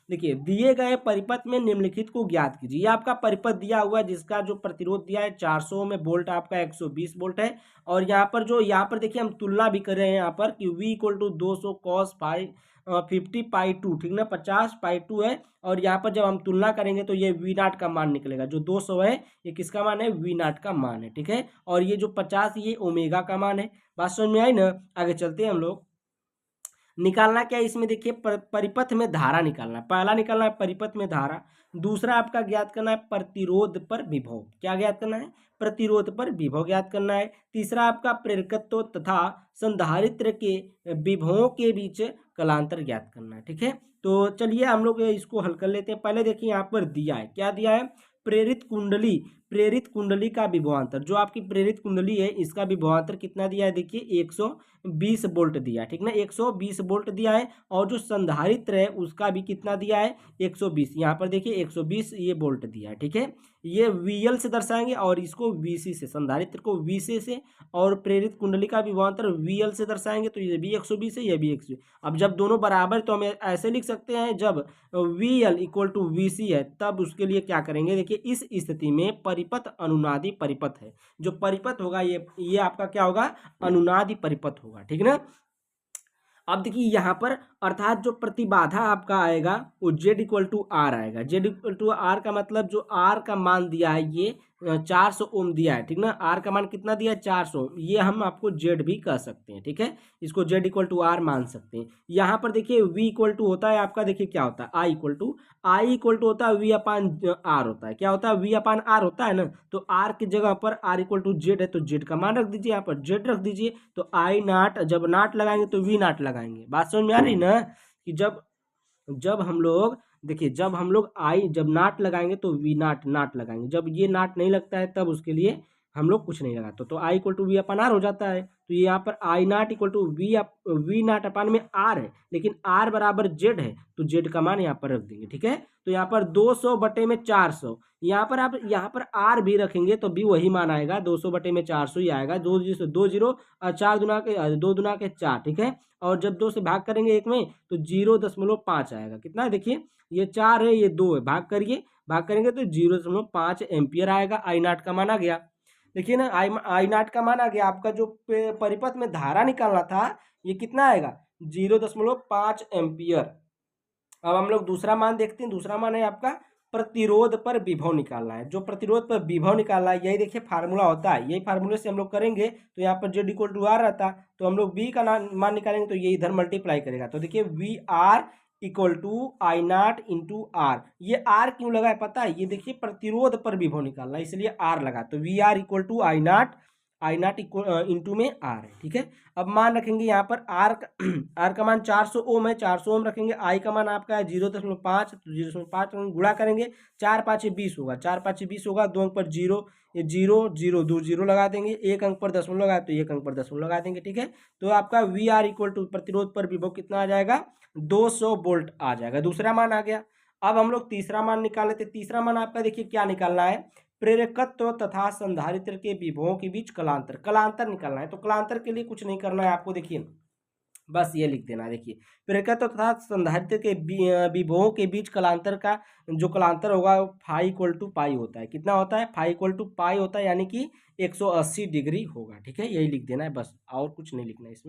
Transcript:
देखिए दिए गए परिपथ में निम्नलिखित को ज्ञात कीजिए। ये आपका परिपथ दिया हुआ है जिसका जो प्रतिरोध दिया है 400 में, वोल्ट आपका 120 वोल्ट है। और यहाँ पर देखिए हम तुलना भी कर रहे हैं यहाँ पर कि V equal to 200 cos pi 50 पाई 2, ठीक ना, 50 पाई 2 है। और यहाँ पर जब हम तुलना करेंगे तो ये V नाट का मान निकलेगा। जो 200 है ये किसका मान है? V नाट का मान है, ठीक है। और ये जो 50 ये ओमेगा का मान है। बात समझ में आई ना? आगे चलते हैं हम लोग। निकालना क्या है इसमें? देखिए परिपथ में धारा निकालना है। पहला निकालना है परिपथ में धारा, दूसरा आपका ज्ञात करना है प्रतिरोध पर विभव। क्या ज्ञात करना है? प्रतिरोध पर विभव ज्ञात करना है। तीसरा आपका प्रेरकत्व तथा संधारित्र के विभवों के बीच कलांतर ज्ञात करना है, ठीक है। तो चलिए हम लोग इसको हल कर लेते हैं। पहले देखिए यहाँ पर दिया है, क्या दिया है? प्रेरित कुंडली का विभवांतर, जो आपकी प्रेरित कुंडली है इसका विभवांतर कितना दिया है? देखिए 120 वोल्ट दिया है, ठीक ना, 120 वोल्ट दिया है। और जो संधारित्र है उसका भी कितना दिया है? 120। यहाँ पर देखिए 120 ये वोल्ट दिया है, ठीक है। ये VL से दर्शाएंगे और इसको VC से, संधारित्र को VC से और प्रेरित कुंडली का विभवांतर VL से दर्शाएंगे। तो ये भी 120 है, ये भी 120। अब जब दोनों बराबर तो हम ऐसे लिख सकते हैं, जब VL इक्वल टू VC है तब उसके लिए क्या करेंगे? देखिए इस स्थिति में परिपथ अनुनादी परिपथ है। जो परिपथ होगा ये आपका क्या होगा? अनुनादी परिपथ होगा, ठीक ना। अब देखिए यहाँ पर अर्थात जो प्रतिबाधा आपका आएगा वो Z इक्वल टू आर आएगा। Z इक्वल टू आर का मतलब जो R का मान दिया है ये 400 ओम दिया है, ठीक ना। R का मान कितना दिया है? 400 ओम। ये हम आपको Z भी कह सकते हैं, ठीक है। इसको Z इक्वल टू आर मान सकते हैं। यहाँ पर देखिए V इक्वल टू होता है आपका, देखिए क्या होता है? I इक्वल टू होता है V अपान R होता है। क्या होता है? V अपान R होता है ना। तो R की जगह पर R इक्वल टू Z है तो Z का मान रख दीजिए, यहाँ पर Z रख दीजिए। तो I नाट, जब नाट लगाएंगे तो V नाट लगाएंगे। बात समझ में आ रही ना? कि जब जब हम लोग देखिए जब हम लोग जब नाट लगाएंगे तो वी नाट लगाएंगे। जब ये नाट नहीं लगता है तब उसके लिए हम लोग कुछ नहीं लगाते। तो I equal to V upon R हो जाता है। तो ये यहाँ पर I naught equal to V not upon में आर है, लेकिन आर बराबर जेड है तो जेड का मान यहाँ पर रख देंगे, ठीक है। तो यहाँ पर 200 बटे में 400, यहाँ पर आप यहाँ पर आर भी रखेंगे तो भी वही मान आएगा, 200 बटे में 400 ही आएगा। दो जीरो 4 दुना के 2 दुना के 4, ठीक है। और जब 2 से भाग करेंगे एक में तो 0.5 आएगा। कितना है? देखिए ये 4 है, ये 2 है, भाग करेंगे तो 0.5 एम्पियर आएगा। आई नाट का मान आ गया। देखिए ना, आई नाट का मान आ गया। आपका जो परिपथ में धारा निकालना था ये कितना आएगा? 0.5 एम्पियर। अब हम लोग दूसरा मान देखते हैं। दूसरा मान है आपका प्रतिरोध पर विभव निकालना है। जो प्रतिरोध पर विभव निकालना है यही देखिए फार्मूला होता है, यही फार्मूले से हम लोग करेंगे। तो यहाँ पर Z इक्वल टू आर रहता, तो हम लोग V का मान निकालेंगे तो ये इधर मल्टीप्लाई करेगा। तो देखिए V R equal to I naught into R. ये आर क्यों लगा है पता है? ये देखिए प्रतिरोध पर विभव निकालना है इसलिए आर लगा। तो V R equal to I naught equal into में आर है, ठीक है। अब मान रखेंगे यहाँ पर आर का मान 400 ओम है, 400 ओम रखेंगे। आई का मान आपका है 0.5, तो 0.5 गुणा करेंगे, 4 5 20 होगा, 4 5 20 होगा। 2 अंक पर 0, ये 0 0 2 0 लगा देंगे। एक अंक पर दशमलव लगा तो एक अंक पर दशमलव लगा देंगे, ठीक है। तो आपका वी आर इक्वल टू प्रतिरोध पर विभव कितना आ जाएगा? 200 वोल्ट आ जाएगा। दूसरा मान आ गया। अब हम लोग तीसरा मान निकाल लेते। तीसरा मान आपका देखिए क्या निकालना है? प्रेरकत्व तथा संधारित्र के विभवों के बीच कलांतर निकालना है। तो कलांतर के लिए कुछ नहीं करना है आपको, देखिए बस ये लिख देना है। देखिए प्रेरकत्व तथा संधारित्र के विभवों के बीच कलांतर का जो कलांतर होगा फाई इक्वल टू पाई होता है। कितना होता है? फाई इक्वल टू पाई होता है, यानी कि 180 डिग्री होगा, ठीक है। यही लिख देना है बस, और कुछ नहीं लिखना है इसमें।